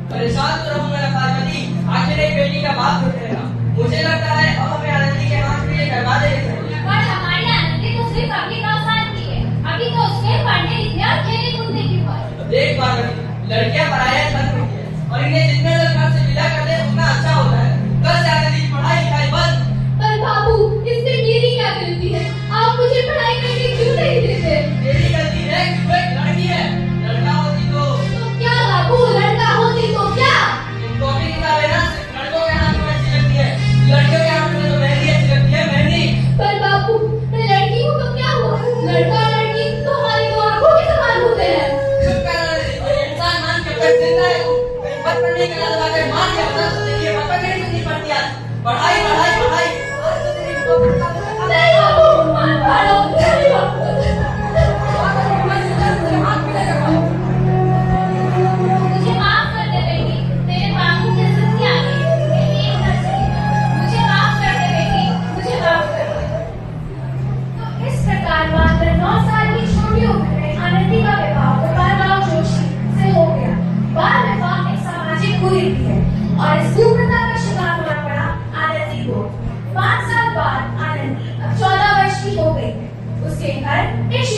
परेशान तो रहूंगा ना पार्वती, आखिर एक बेटी का बाप उठेगा। मुझे लगता है अब हमें आनंदी के हाथ में ये करवा देंगे। पर हमारी आनंदी तो सिर्फ अभी 9 साल की है, अभी तो उसके पढ़ने लिखने और खेलने कूदने की उम्र है। देख पार्वती, लड़कियां पढ़ाई बंद हुई है और इन्हें जितने जल्द घर से विदा कर दे उतना अच्छा होता है। कल से आनंदी की पढ़ाई लिखाई बंद। पर बाबू, इसमें मेरी क्या गलती है? आप मुझे पढ़ाई करने क्यों नहीं देते? तेरी गलती है कि तू एक लड़की है। लड़का होती तो क्या बाबू, लड़का होती तो क्या? इन कॉपी किताबें ना सिर्फ लड़कों के हाथ में अच्छी लगती है, लड़कियों के हाथ में तो मेहंदी अच्छी लगती है, मेहंदी। पर बाबू, मैं लड़की हूँ तो क्या हुआ? लड़का और लड़की तो हमारी दो आंखों के समान होते हैं। चुप कर रहे हो, इंसान मान के बैठ जिंदा है। कहीं पत्थर नहीं गला दबा के मार दिया होता तो देखिए पता नहीं सुननी पड़ती आज। पढ़ाई पढ़ाई पढ़ाई आज तो तेरी नहीं बाबू, मान पढ़ो, नहीं बाबू। मुझे माफ कर दे बेटी, मेरे बाबू की इज्जत की आ गई, मैं ये कर सकती। मुझे माफ कर दे बेटी, मुझे माफ कर दे। तो इस प्रकार मात्र 9 साल की छोटी उम्र में आनंदी का विवाह गोपालराव जोशी से हो गया। बाल विवाह एक सामाजिक कुरीति है और इस कुप्रथा का शिकार होना पड़ा आनंदी को। 5 साल बाद आनंदी अब 14 वर्ष की हो गई है। उसके घर एक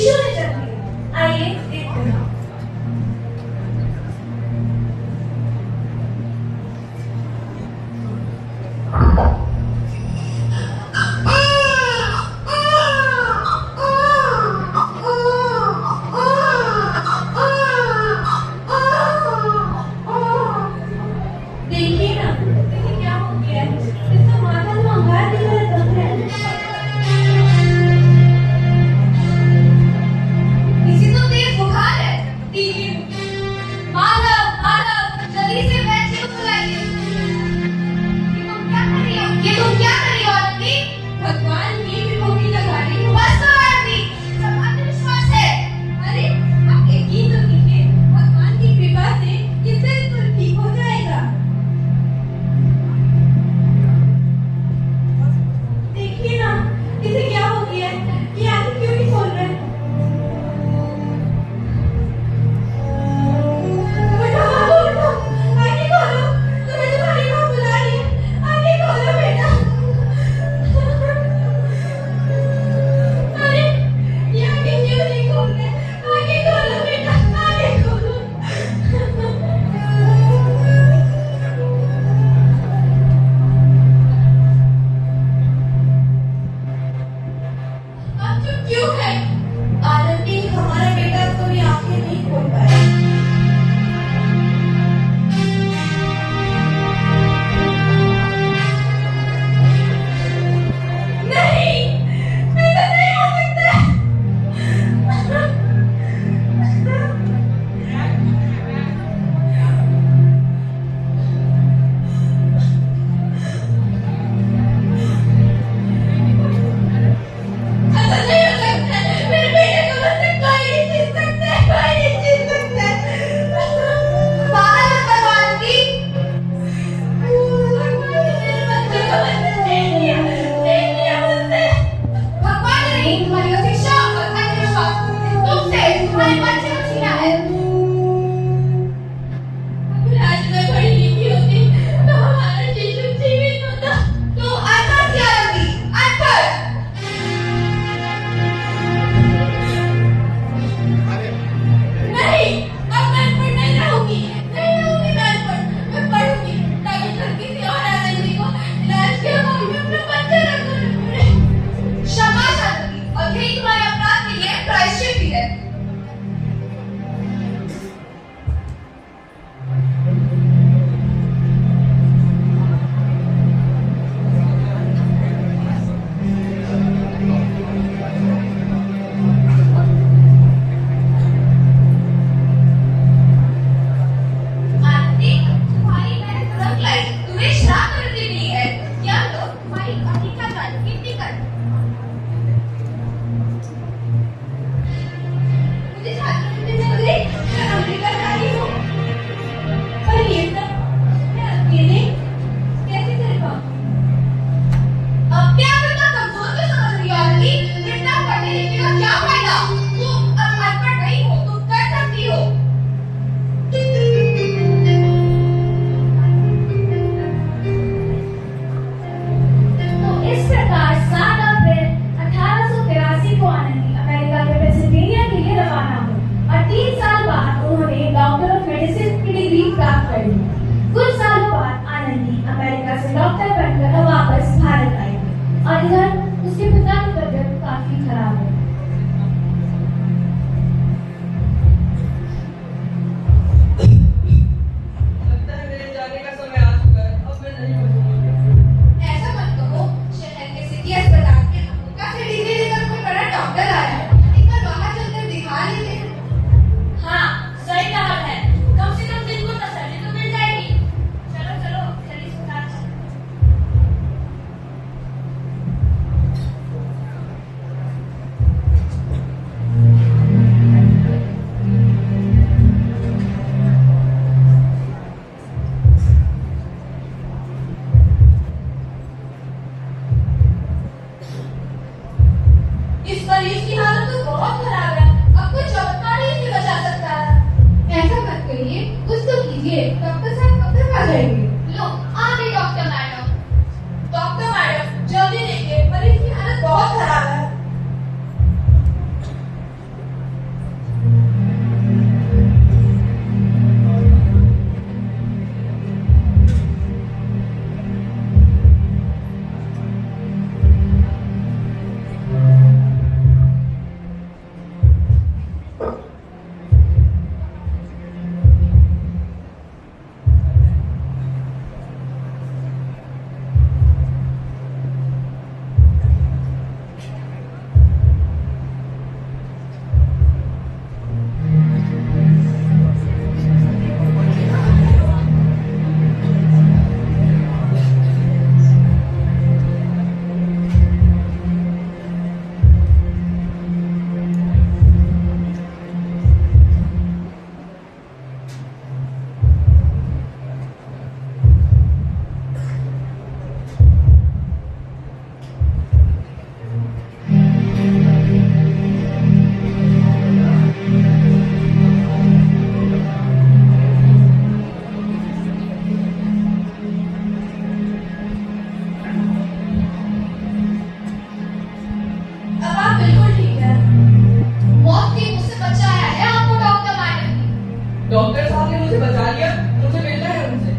डॉक्टर साहब ने मुझे बचा लिया, मुझे मिलना है उनसे।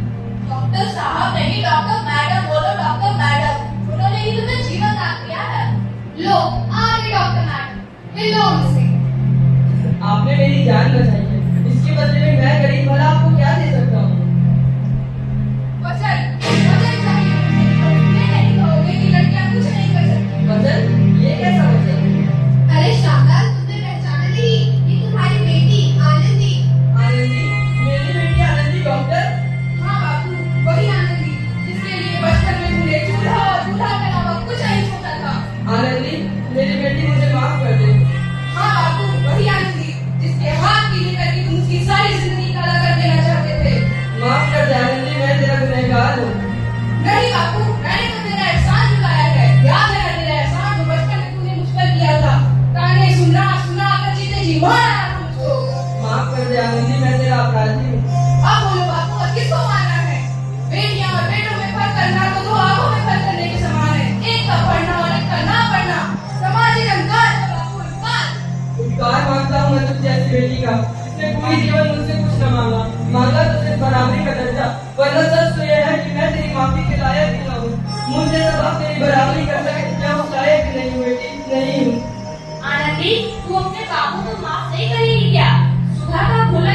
डॉक्टर साहब नहीं, डॉक्टर मैडम बोलो, डॉक्टर मैडम। उन्होंने ही तुम्हें जीवन दान दिया है। लो आ गई डॉक्टर मैडम, मिलो उनसे। आपने मेरी जान बचाई है, इसके बदले में मैं गरीब भला आपको क्या दे सकता हूँ? वचन वचन चाहिए मुझे। ये नहीं कहोगे कि लड़कियां कुछ नहीं कर सकती। वचन? ये कैसा वचन? अरे शानदार, तुमने पहचाना नहीं? ये तुम्हारी बेटी आनंदी। आनंदी? मेरी बेटी आनंदी डॉक्टर? हाँ बापू, वही आनंदी जिसके लिए बचपन में तुमने चूल्हा और दूल्हा के अलावा कुछ नहीं सोचा था। आनंदी, मेरी बेटी मुझे माफ कर दे। हाँ बापू, वही आनंदी जिसके हाथ पीले करके तुम उसकी सारी जिंदगी काला कर देना चाहते थे। माफ कर दे आनंदी, मैं तेरा गुनहगार हूँ। नहीं बापू, मैंने तो तेरा एहसान चुकाया है। याद है ना तेरा एहसान जो बचपन में तूने मुझ पर किया था? ताने सुना सुना कर जीते जी मार डाला था मुझको। माफ कर दे आनंदी, मैं तेरा अपराधी हूँ। अब बोलो बापू, अब किसको मारना है? बेटियां और बेटों में फर्क करना तो दो आंखों में फर्क करने के समान है। एक का पढ़ना और एक का ना पढ़ना सामाजिक अंकार है बापू, अंकार। उपकार मांगता हूँ मैं तुझ जैसी बेटी का, इसने पूरी जीवन मुझसे कुछ न मांगा, मांगा तो सिर्फ बराबरी का दर्जा। वरना सच तो यह है कि मैं तेरी माफी के लायक भी न हूँ। मुझे सब आप तेरी बराबरी कर सके, मैं उस लायक नहीं हूँ बेटी, नहीं हूँ। आनंदी, तू अपने बाबू को माफ नहीं करेगी क्या? सुधा का भूला